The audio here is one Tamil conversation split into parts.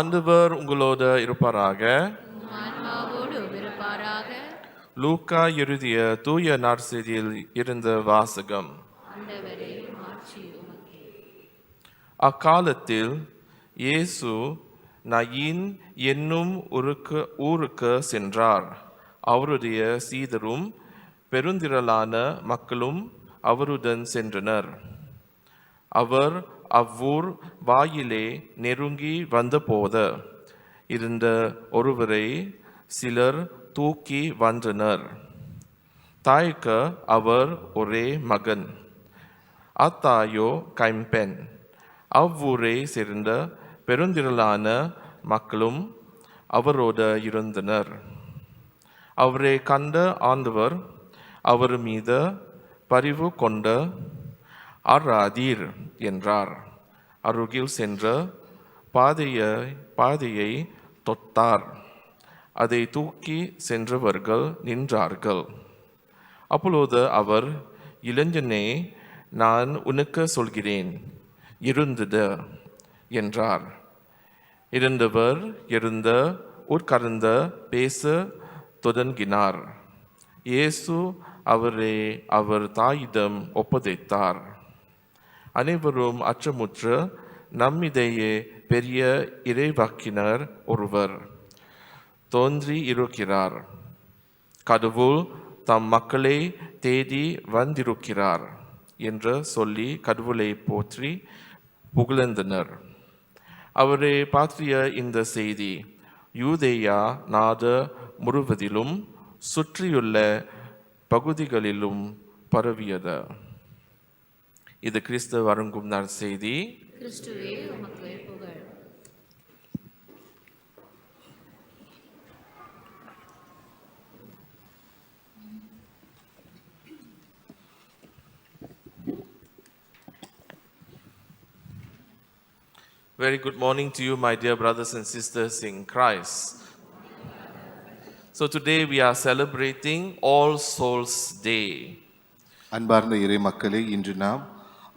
ஆண்டவர் உங்களோடு இருப்பாராக. ஆன்மாவோடு இருப்பாராக. லூக்கா எழுதிய தூய நற்செய்தியில் இருந்த வாசகம். ஆண்டவரே, மாட்சி உமக்கே. அக்காலத்தில் இயேசு நயின் என்னும் ஊருக்கு சென்றார். அவருடைய சீடரும் பெருந்திரளான மக்களும் அவருடன் சென்றனர். அவர் அவ்வூர் வாயிலே நெருங்கி வந்தபோது இருந்த ஒருவரை சிலர் தூக்கி வந்தனர். தாய்க்கு அவர் ஒரே மகன். அத்தாயோ கைம்பெண். அவ்வூரை சேர்ந்த பெருந்திரளான மக்களும் அவரோடு இருந்தனர். அவரை கண்ட ஆண்டவர் அவர் மீது பரிவு கொண்டு அறாதீர் என்றார். அருகில் சென்று பாதையை தொட்டார். அதை தூக்கி சென்றவர்கள் நின்றார்கள். அப்பொழுது அவர், இளைஞனே, நான் உனக்கு சொல்கிறேன், இருந்தது என்றார். இருந்தவர் எழுந்து உட்கார்ந்து பேச தொடங்கினார். இயேசு அவரை அவர் தாயிடம் ஒப்படைத்தார். அனைவரும் அச்சமுற்று, நம்மிடையே பெரிய இறைவாக்கினர் ஒருவர் தோன்றி இருக்கிறார், கடவுள் தம் மக்களை தேடி வந்திருக்கிறார் என்று சொல்லி கடவுளை போற்றி புகழ்ந்தனர். அவரை பற்றிய இந்த செய்தி யூதேயா நாடு முழுவதிலும் சுற்றியுள்ள பகுதிகளிலும் பரவியது. இது கிறிஸ்து வழங்கும் நற்செய்தி. கிறிஸ்துவே, உமக்கு புகழ். Very good morning to you, my dear brothers and sisters in Christ. So today we are celebrating All Souls Day. அன்பார்ந்த இறை மக்களே, இன்று நாம்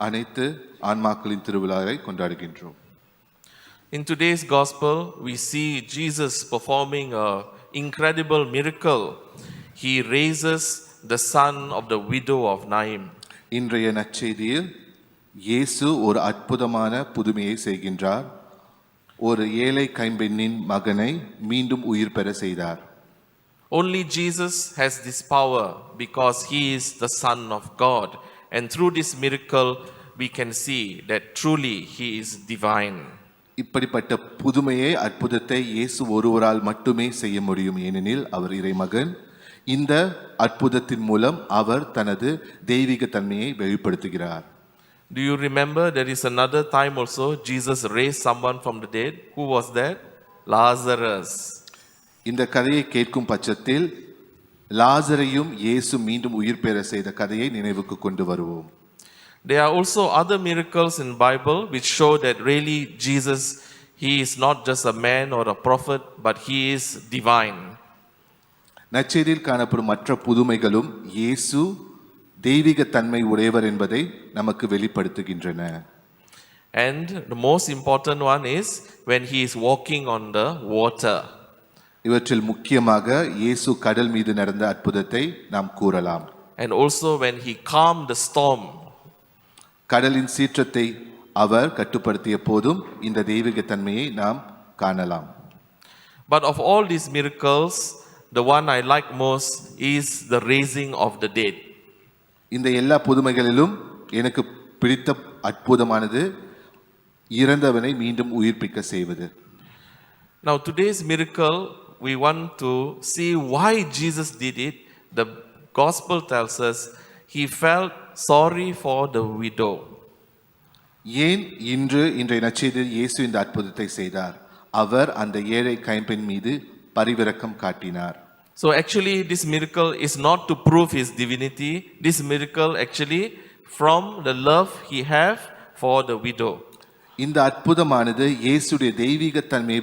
அனைத்து ஆன்மாக்களின் திருவிழாவை கொண்டாடுகின்றோம். In today's gospel, we see Jesus performing an incredible miracle. He raises the son of the widow of Naim. இன்றைய நற்செய்தியில் இயேசு ஒரு அற்புதமான புதுமையை செய்கின்றார். ஒரு ஏழை கைம்பெண்ணின் மகனை மீண்டும் உயிர் பெற செய்தார். Only Jesus has this power because he is the Son of God. And through this miracle, we can see that truly he is divine. இப்படிப்பட்ட புதுமையை, அற்புதத்தை இயேசு ஒருவரால் மட்டுமே செய்ய முடியும். ஏனெனில் அவர் இறைமகன். இந்த அற்புதத்தின் மூலம் அவர் தனது தெய்வீக தன்மையை வெளிப்படுத்துகிறார். Do you remember there is another time also Jesus raised someone from the dead? Who was that? Lazarus. இந்த கதையை கேட்கும் பட்சத்தில் லாசரையும் இயேசு மீண்டும் உயிர் பெற செய்த கதையை நினைவுக்கு கொண்டு வருவோம். There are also other miracles in Bible which show that really Jesus, he is not just a man or a prophet, but he is divine. நற்செய்தியில் காணப்படும் மற்ற புதுமைகளும் இயேசு தெய்வீக தன்மை உடையவர் என்பதை நமக்கு வெளிப்படுத்துகின்றன. And the most important one is when he is walking on the water. இவற்றில் முக்கியமாக இயேசு கடல் மீது நடந்த அற்புதத்தை நாம் கூறலாம். And also when he calmed the storm. கடலின் சீற்றத்தை அவர் கட்டுப்படுத்திய போதும் இந்த தெய்வீக தன்மையை நாம் காணலாம். But of all these miracles, the one I like most is the raising of the dead. இந்த எல்லா புதுமைகளிலும் எனக்கு பிடித்த அற்புதமானது இறந்தவனை மீண்டும் உயிர்ப்பிக்க செய்வது. Now today's miracle, we want to see why Jesus did it. The gospel tells us he felt sorry for the widow. ஏன் இன்றைய நற்செய்தியில் இயேசு இந்த அற்புதத்தை செய்தார்? அவர் அந்த ஏழை கைம்பெண் மீது பரிவிரக்கம் காட்டினார். So actually this miracle is not to prove his divinity. This miracle actually from the love he have for the widow. இந்த அற்புதமானது இயேசுடைய தெய்வீக தன்மையை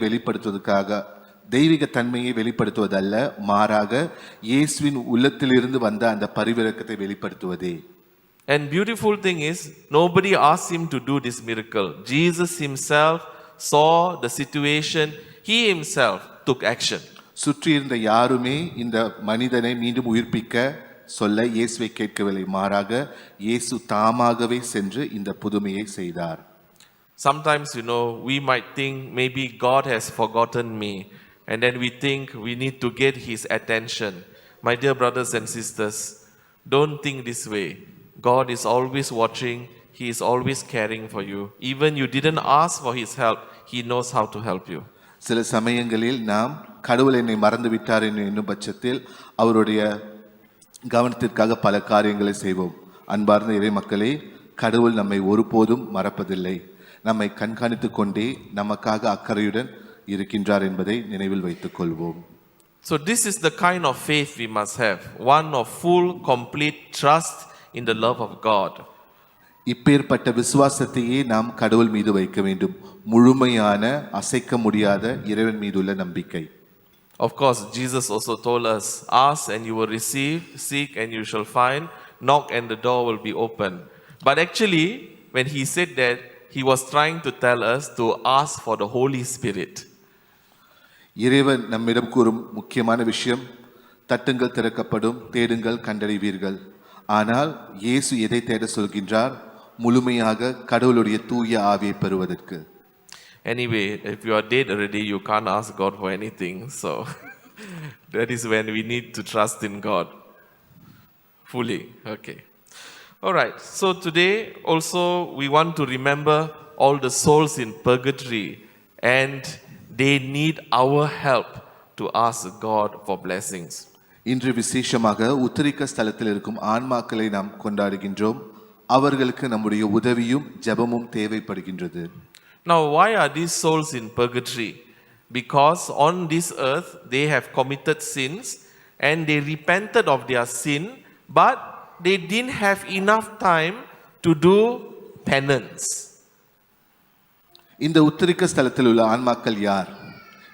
வெளிப்படுத்துவதல்ல, மாறாக இயேசுவின் உள்ளத்திலிருந்து வந்த அந்த பரிவிரக்கத்தை வெளிப்படுத்துவதே. And beautiful thing is nobody asked him to do this miracle. Jesus himself saw the situation, he himself took action. சுற்றியிருந்த யாருமே இந்த மனிதனை மீண்டும் உயிர்ப்பிக்க சொல்ல இயேசுவை கேட்கவில்லை, மாறாக இயேசு தாமாகவே சென்று இந்த புதுமையை செய்தார். Sometimes, we might think maybe God has forgotten me, and then we think we need to get his attention. My dear brothers and sisters, don't think this way. God is always watching, he is always caring for you. Even you didn't ask for his help, he knows how to help you. சில சமயங்களில் நாம் கடவுள் என்னை மறந்து விட்டார் என்னும் பட்சத்தில் அவருடைய கவனத்திற்காக பல காரியங்களை செய்வோம். அன்பார்ந்த இறை மக்களே, கடவுள் நம்மை ஒருபோதும் மறப்பதில்லை. நம்மை கண்காணித்துக் கொண்டே நமக்காக அக்கறையுடன் இருக்கின்றார் என்பதை நினைவில் வைத்துக் கொள்வோம். So this is the kind of faith we must have, one of full, complete trust in the love of God. இப்பேற்பட்ட விசுவாசத்தையே நாம் கடவுள் மீது வைக்க வேண்டும். முழுமையான அசைக்க முடியாத இறைவன் மீதுள்ள நம்பிக்கை. Of course, Jesus also told us, ask and you will receive, seek and you shall find, knock and the door will be open. But actually, when he said that, he was trying to tell us to ask for the Holy Spirit. இறைவன் நம்மிடம் கூறும் முக்கியமான விஷயம், தட்டுங்கள் திறக்கப்படும், தேடுங்கள் கண்டடைவீர்கள். ஆனால் இயேசு எதை தேட சொல்கின்றார்? முழுமையாக கடவுளுடைய தூய ஆவியை பெறுவதற்கு. Anyway, if you are dead already, you can't ask God for anything. So that is when we need to trust in God fully. Okay. All right. So today also we want to remember all the souls in purgatory, and they need our help to ask God for blessings. இன்று விசேஷமாக உத்தரிக்க ஸ்தலத்தில் இருக்கும் ஆன்மாக்களை நாம் கொண்டாடுகின்றோம். அவர்களுக்கு நம்முடைய உதவியும் ஜெபமும் தேவைப்படுகின்றது. Now, why are these souls in purgatory? Because on this earth they have committed sins and they repented of their sin, but they didn't have enough time to do penance. இந்த உத்தரிக்க ஸ்தலத்தில் உள்ள ஆன்மாக்கள் யார்?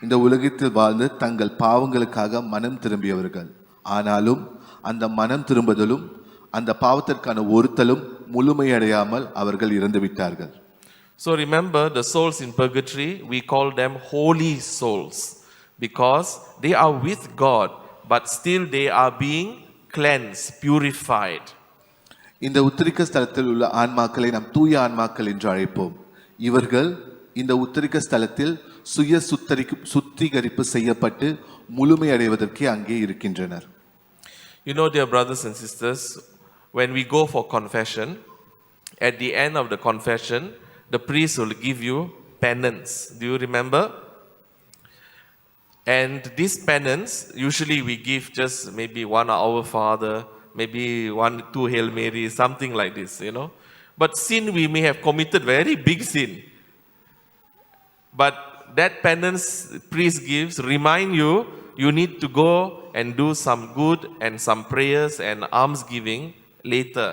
இந்த உலகத்தில் வாழ்ந்து தங்கள் பாவங்களுக்காக மனம் திரும்பியவர்கள். ஆனாலும் அந்த மனம் திரும்புதலும் அந்த பாவத்திற்கான ஒருத்தலும் முழுமையடையாமல் அவர்கள் இறந்து விட்டார்கள். So remember, the souls in purgatory, we call them holy souls because they are with God, but still they are being cleansed, purified. இந்த உத்தரிக்க ஸ்தலத்தில் உள்ள ஆன்மாக்களை நாம் தூய ஆன்மாக்கள் என்று அழைப்போம். இவர்கள் இந்த உத்தரிக்க ஸ்தலத்தில் சுய சுத்திகரிப்பு செய்யப்பட்டு முழுமை அடைவதற்கு அங்கே இருக்கின்றனர். Dear brothers and sisters, when we go for confession, at the end of the confession, the priest will give you penance. Do you remember? And this penance, usually we give just maybe one Our Father, maybe 2 Hail Mary, something like this, But sin, we may have committed very big sin. But that penance priest gives, remind you, you need to go and do some good and some prayers and almsgiving later,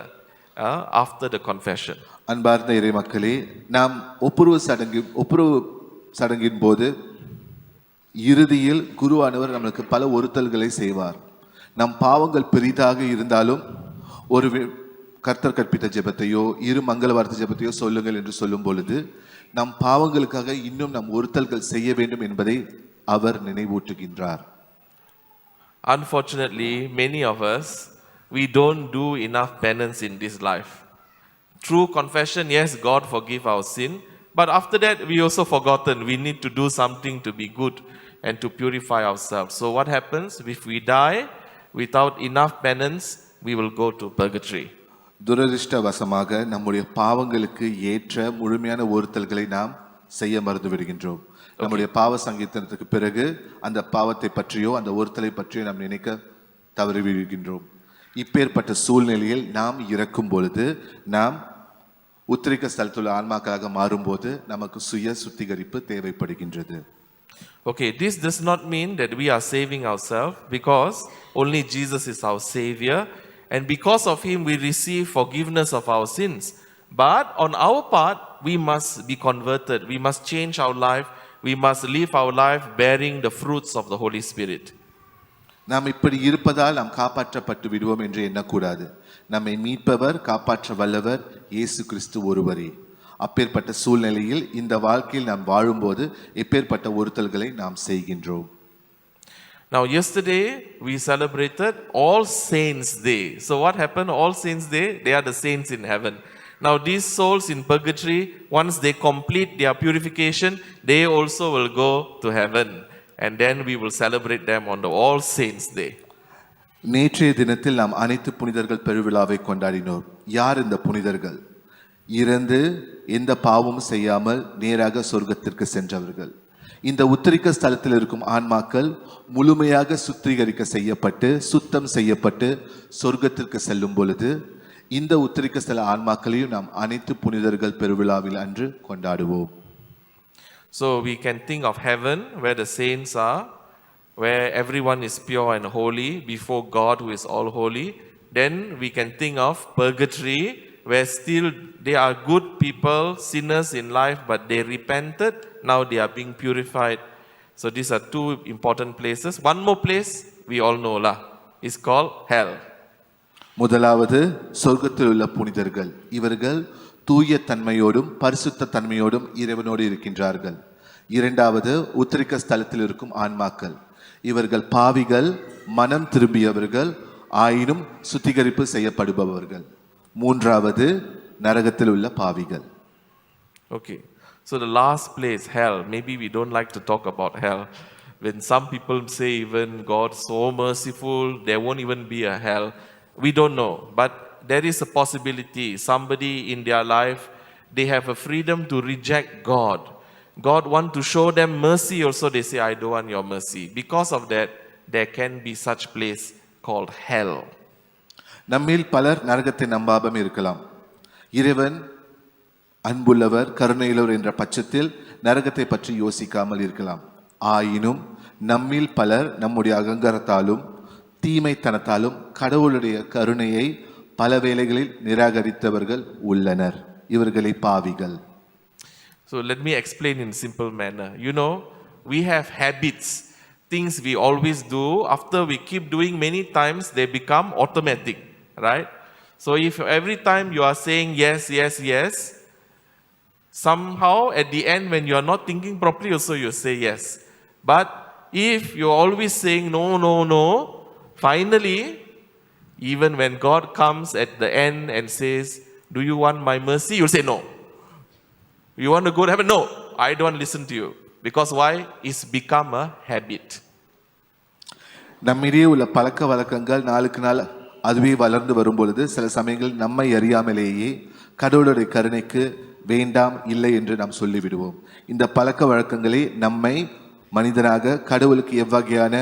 after the confession. அன்பார்ந்த இறை மக்களே, நாம் ஒப்புரவு சடங்கின் போது இறுதியில் குருவானவர் நம்மளுக்கு பல ஒருத்தல்களை செய்வார். நம் பாவங்கள் பெரிதாக இருந்தாலும் ஒரு கர்த்தர் கற்பித்த ஜெபத்தையோ இரு மங்களவார்த்தை ஜெபத்தையோ சொல்லுங்கள் என்று சொல்லும் பொழுது நம் பாவங்களுக்காக இன்னும் நம் ஒருத்தல்கள் செய்ய வேண்டும் என்பதை அவர் நினைவூட்டுகின்றார். Unfortunately, many of us, we don't do enough penance in this life. True confession, yes, God forgive our sin. But after that, we also forgotten. We need to do something to be good and to purify ourselves. So what happens? If we die without enough penance, we will go to purgatory. துரதிர்ஷ்டவசமாக நம்முடைய பாவங்களுக்கு ஏற்ற முழுமையான ஒருத்தல்களை நாம் செய்ய மறந்து விடுகின்றோம். நம்முடைய பாவ சங்கீதத்துக்கு பிறகு அந்த பாவத்தை பற்றியோ அந்த ஒருத்தலை பற்றியோ நாம் நினைக்க தவறிவிடுகின்றோம். இப்பேற்பட்ட சூழ்நிலையில் நாம் இறக்கும் பொழுது நாம் உத்திரிக்க ஸ்தலத்துள்ள ஆன்மாக்களாக மாறும்போது நமக்கு சுய சுத்திகரிப்பு தேவைப்படுகின்றது. Okay, this does not mean that we are saving ourselves, because only Jesus is our Savior, and because of Him we receive forgiveness of our sins. But on our part, we must be converted. We must change our life. We must live our life bearing the fruits of the Holy Spirit. நாம் இப்படி இருப்பதால் நாம் காப்பாற்றப்பட்டு விடுவோம் என்று எண்ணக்கூடாது. நம்மை மீட்பவர் காப்பாற்ற வல்லவர் இயேசு கிறிஸ்து ஒருவரே. அப்பேற்பட்ட சூழ்நிலையில் இந்த வாழ்க்கையில் நாம் வாழும்போது எப்பேற்பட்ட ஒருத்தல்களை நாம் செய்கின்றோம். Now, yesterday we celebrated All Saints Day. So, what happened? All Saints Day, they are the saints in heaven. Now, these souls in purgatory, once they complete their purification, they also will go to heaven. And then we will celebrate them on the All Saints Day. நேற்றைய தினத்தில் நாம் அனைத்து புனிதர்கள் பெருவிழாவை கொண்டாடினோம். யார் இந்த புனிதர்கள்? இறந்து எந்த பாவமும் செய்யாமல் நேராக சொர்க்கத்திற்கு சென்றவர்கள். இந்த உத்திரிக்க ஸ்தலத்தில் இருக்கும் ஆன்மாக்கள் முழுமையாக சுத்திகரிக்க செய்யப்பட்டு சுத்தம் செய்யப்பட்டு சொர்க்கத்திற்கு செல்லும் பொழுது இந்த உத்திரிக்க ஸ்தல ஆன்மாக்களையும் நாம் அனைத்து புனிதர்கள் பெருவிழாவில் அன்று கொண்டாடுவோம். So we can think of heaven where the saints are, where everyone is pure and holy before God who is all holy. Then we can think of purgatory where still they are good people, sinners in life, but they repented, now they are being purified. So these are two important places. One more place we all know lah, is called hell. முதலாவது சொர்க்கத்தில் உள்ள புனிதர்கள். இவர்கள் தூய தன்மையோடும் பரிசுத்த தன்மையோடும் இறைவனோடு இருக்கின்றார்கள். இரண்டாவது உத்திரிக்க ஸ்தலத்தில் இருக்கும் ஆன்மாக்கள். இவர்கள் பாவிகள், மனம் திரும்பியவர்கள், ஆயினும் சுத்திகரிப்பு செய்யப்படுபவர்கள். மூன்றாவது நரகத்தில் உள்ள பாவிகள். Okay, so the last place, hell, maybe we don't like to talk about hell. When some people say even God so merciful, there won't even be a hell. We don't know, but there is a possibility. Somebody in their life, they have a freedom to reject God. God want to show them mercy also, they say, I don't want your mercy. Because of that, there can be such place called hell. நம்மில் பலர் நரகத்தை நம்பாமல் இருக்கலாம். இறைவன் அன்புள்ளவர், கருணையுள்ளவர் என்ற பட்சத்தில் நரகத்தை பற்றி யோசிக்காமல் இருக்கலாம். ஆயினும் நம்மில் பலர் நம்முடைய அகங்காரத்தாலும் தீமைத்தனத்தாலும் கடவுளுடைய கருணையை பல வேளைகளில் நிராகரித்தவர்கள் உள்ளனர். இவர்களை பாவிகள். So let me explain in simple manner. You know, we have habits, things we always do. After we keep doing many times, they become automatic, right? So if every time you are saying yes, yes, yes, somehow at the end when you are not thinking properly also you say yes. But if you are always saying no, no, no, finally, even when God comes at the end and says, do you want my mercy? You'll say no. You want to go to heaven? No, I don't listen to you. Because why? It's become a habit. நம்மிடையே உள்ள பழக்க வழக்கங்கள் நாளுக்கு நாள் அதுவே வளர்ந்து வரும் பொழுது சில சமயங்கள் நம்மை அறியாமலேயே கடவுளுடைய கருணைக்கு வேண்டாம் இல்லை என்று நாம் சொல்லிவிடுவோம். இந்த பழக்க வழக்கங்களே நம்மை மனிதனாக கடவுளுக்கு எவ்வகையான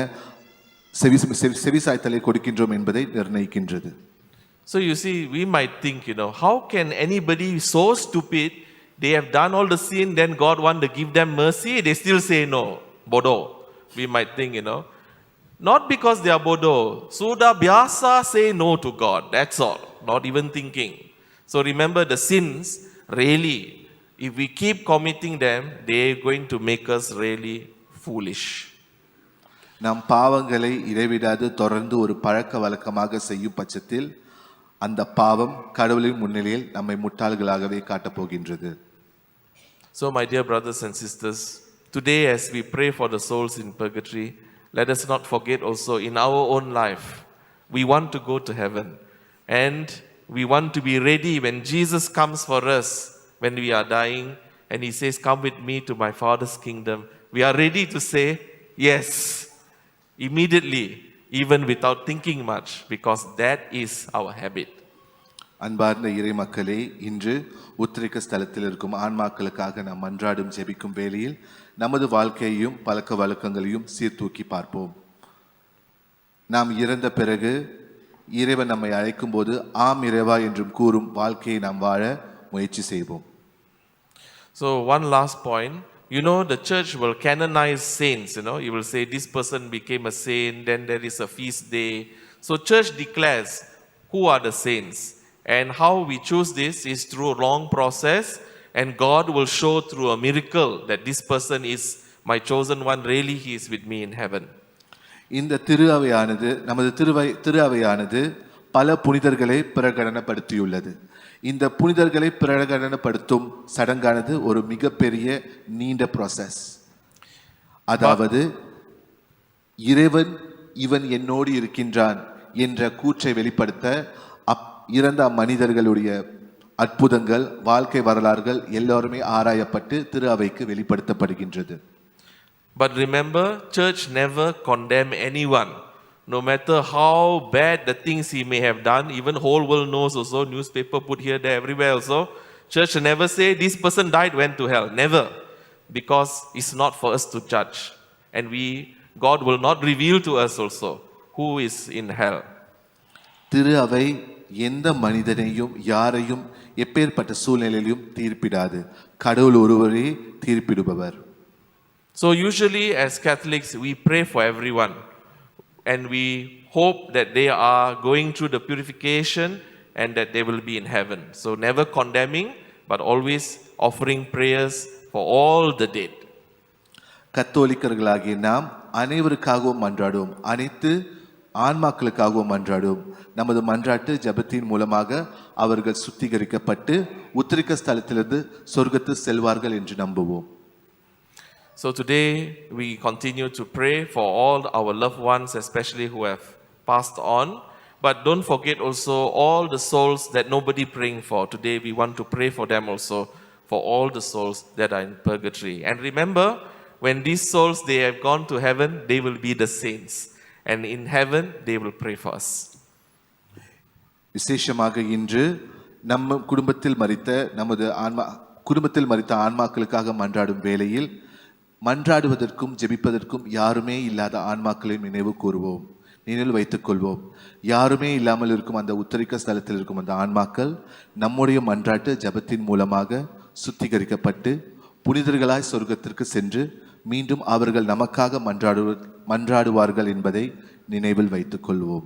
செவிசாய்த்தலை கொடுக்கின்றோம் என்பதை நிர்ணயிக்கின்றது. So you see, we might think, how can anybody so stupid, they have done all the sin, then God want to give them mercy, they still say no, bodoh. We might think, not because they are bodoh, sudah biasa say no to God, that's all, not even thinking. So remember the sins, really, if we keep committing them, they are going to make us really foolish. நாம் பாவங்களை இடைவிடாது தொடர்ந்து ஒரு பழக்க வழக்கமாக செய்யும் பட்சத்தில் அந்த பாவம் கடவுளின் முன்னிலையில் நம்மை முட்டாள்களாகவே காட்டப் போகின்றது. So my dear brothers and sisters, today as we pray for the souls in purgatory, let us not forget also in our own life, we want to go to heaven and we want to be ready when Jesus comes for us, when we are dying and he says, come with me to my Father's kingdom. We are ready to say yes, immediately, even without thinking much, because that is our habit. அன்பார்ந்த இறை மக்களே, இன்று உத்திரிக்க ஸ்தலத்தில் இருக்கும் ஆன்மாக்களுக்காக நாம் மன்றாடும் ஜெபிக்கும் வேளையில் நமது வாழ்க்கையையும் பழக்க வழக்கங்களையும் சீர்தூக்கி பார்ப்போம். நாம் இறந்த பிறகு இறைவன் நம்மை அழைக்கும் போது ஆம் இறைவா என்றும் கூறும் வாழ்க்கையை நாம் வாழ முயற்சி செய்வோம். So one last point, the church will canonize saints, you will say this person became a saint, then there is a feast day. So church declares who are the saints. And how we choose this is through a long process, and God will show through a miracle that this person is my chosen one, really he is with me in heaven. இந்த நமது திரு அவையானது பல புனிதர்களை பிரகடனப்படுத்தியுள்ளது. இந்த புனிதர்களை பிரகடனப்படுத்தும் சடங்கானது ஒரு மிகப்பெரிய நீண்ட ப்ராசஸ். அதாவது இறைவன் இவன் என்னோடு இருக்கின்றான் என்ற கூற்றை வெளிப்படுத்த இறந்த மனிதர்களுடைய அற்புதங்கள், வாழ்க்கை வரலாறுகள் எல்லாருமே ஆராயப்பட்டு திரு அவைக்கு வெளிப்படுத்தப்படுகின்றது. But remember, church never condemn anyone. No matter how bad the things he may have done, even whole world knows also, newspaper put here, there, everywhere also. Church never say, this person died, went to hell. Never. Because it's not for us to judge. And God will not reveal to us also who is in hell. திரு அவை எந்த மனிதனையும் யாரையும் எப்பேற்பட்ட சூழ்நிலையிலும் தீர்ப்பிடாது. கடவுள் ஒருவரே தீர்ப்பிடுபவர். So usually as Catholics, we pray for everyone. And we hope that they are going through the purification and that they will be in heaven. So never condemning, but always offering prayers for all the dead. கத்தோலிக்கர்களாகிய நாம் அனைவருக்காகவும் மன்றாடுவோம், அனைத்து ஆன்மாக்களுக்காகவும் மன்றாடுவோம். நமது மன்றாட்டு ஜெபத்தின் மூலமாக அவர்கள் சுத்திகரிக்கப்பட்டு உத்திரிக்க ஸ்தலத்திலிருந்து சொர்க்கத்து செல்வார்கள் என்று நம்புவோம். So today we continue to pray for all our loved ones, especially who have passed on. But don't forget also all the souls that nobody praying for. Today we want to pray for them also, for all the souls that are in purgatory. And remember, when these souls, they have gone to heaven, they will be the saints. And in heaven, they will pray for us. விசேஷமாக இன்று நம்ம குடும்பத்தில் மரித்த ஆன்மாக்களுக்காக மன்றாடும் வேளையில் மன்றாடுவதற்கும் ஜெபிப்பதற்கும் யாருமே இல்லாத ஆன்மாக்களை நினைவில் வைத்துக் கொள்வோம். யாருமே இல்லாமல் இருக்கும் அந்த உத்தரிக்க ஸ்தலத்தில் இருக்கும் அந்த ஆன்மாக்கள் நம்முடைய மன்றாட்டு ஜெபத்தின் மூலமாக சுத்திகரிக்கப்பட்டு புனிதர்களாய் சொர்க்கத்திற்கு சென்று மீண்டும் அவர்கள் நமக்காக மன்றாடுவார்கள் என்பதை நினைவில் வைத்துக் கொள்வோம்.